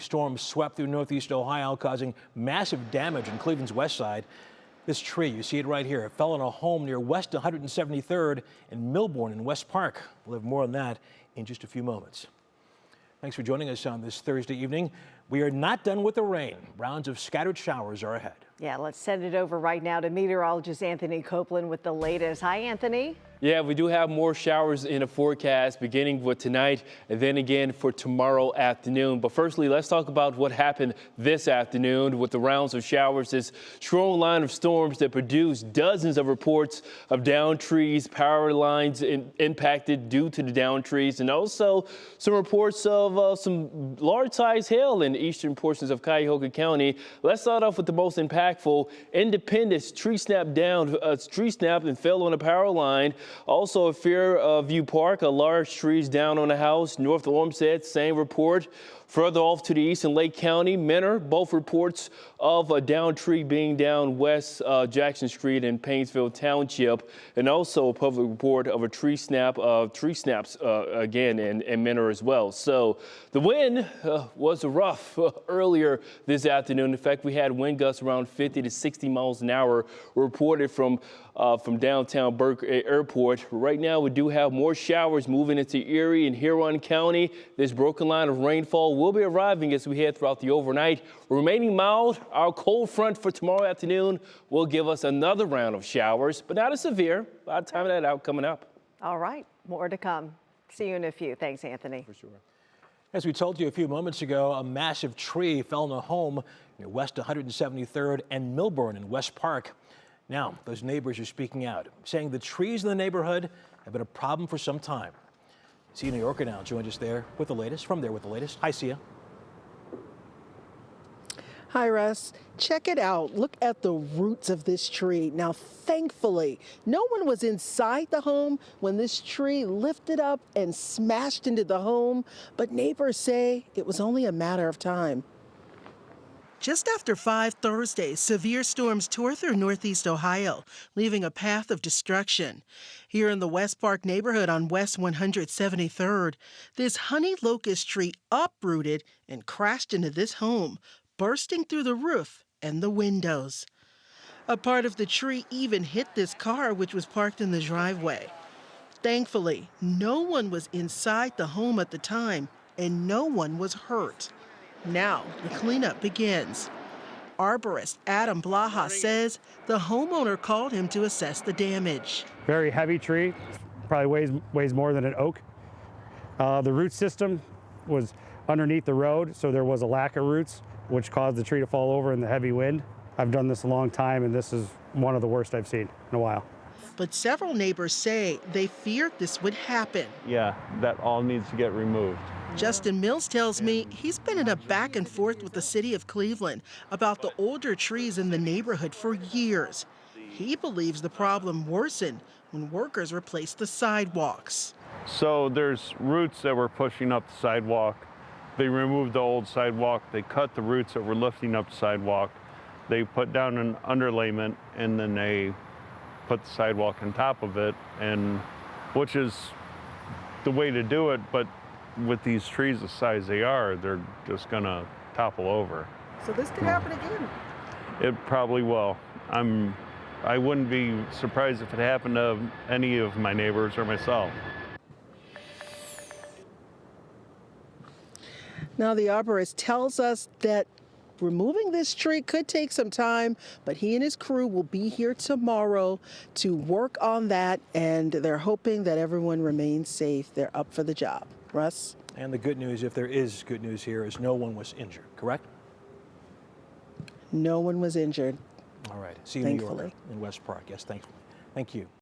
Storm swept through northeast Ohio, causing massive damage in Cleveland's west side. This tree, you see it right here, it fell on a home near West 173rd and Milburn in West Park. We'll have more on that in just a few moments. Thanks for joining us on this Thursday evening. We are not done with the rain. Rounds of scattered showers are ahead. Yeah, let's send it over right now to meteorologist Anthony Copeland with the latest. Hi, Anthony. Yeah, we do have more showers in the forecast beginning with tonight and then again for tomorrow afternoon. But firstly, let's talk about what happened this afternoon with the rounds of showers. This strong line of storms that produced dozens of reports of downed trees, power lines impacted due to the downed trees, and also some reports of some large-sized hail in eastern portions of Cuyahoga County. Let's start off with the most impactful. Independence tree snapped and fell on a power line. Also, at Fairview Park, a large tree is down on a house. North Olmsted, same report. Further off to the east in Lake County, Menor, both reports of a downed tree being down West Jackson Street in Painesville Township, and also a public report of a tree snaps again in Menor as well. So the wind was rough earlier this afternoon. In fact, we had wind gusts around 50 to 60 miles an hour reported from downtown Burke Airport. Right now, we do have more showers moving into Erie and Huron County. This broken line of rainfall will be arriving as we head throughout the overnight. Remaining mild, our cold front for tomorrow afternoon will give us another round of showers, but not as severe. I'll time that out coming up. All right, more to come. See you in a few. Thanks, Anthony. For sure. As we told you a few moments ago, a massive tree fell on a home near West 173rd and Milburn in West Park. Now, those neighbors are speaking out, saying the trees in the neighborhood have been a problem for some time. Sia New Yorker now joins us there with the latest. Hi, Sia. Hi, Russ. Check it out. Look at the roots of this tree. Now, thankfully, no one was inside the home when this tree lifted up and smashed into the home, but neighbors say it was only a matter of time. Just after 5 Thursday, severe storms tore through northeast Ohio, leaving a path of destruction. Here in the West Park neighborhood on West 173rd, this honey locust tree uprooted and crashed into this home, bursting through the roof and the windows. A part of the tree even hit this car, which was parked in the driveway. Thankfully, no one was inside the home at the time, and no one was hurt. Now the cleanup begins. Arborist Adam Blaha says the homeowner called him to assess the damage. Very heavy tree, probably weighs more than an oak. The root system was underneath the road, so there was a lack of roots, which caused the tree to fall over in the heavy wind. I've done this a long time, and this is one of the worst I've seen in a while. But several neighbors say they feared this would happen. Yeah, that all needs to get removed. Justin Mills tells me he's been in a back and forth with the city of Cleveland about the older trees in the neighborhood for years. He believes the problem worsened when workers replaced the sidewalks. So there's roots that were pushing up the sidewalk. They removed the old sidewalk. They cut the roots that were lifting up the sidewalk. They put down an underlayment, and then they put the sidewalk on top of it, and which is the way to do it, but with these trees the size they are, they're just gonna topple over. So this could happen again? It probably will. I wouldn't be surprised if it happened to any of my neighbors or myself. Now the arborist tells us that removing this tree could take some time, but he and his crew will be here tomorrow to work on that, and they're hoping that everyone remains safe. They're up for the job. Russ? And the good news, if there is good news here, is no one was injured, correct? No one was injured. All right. See you, New Yorker in West Park. Yes, thankfully. Thank you.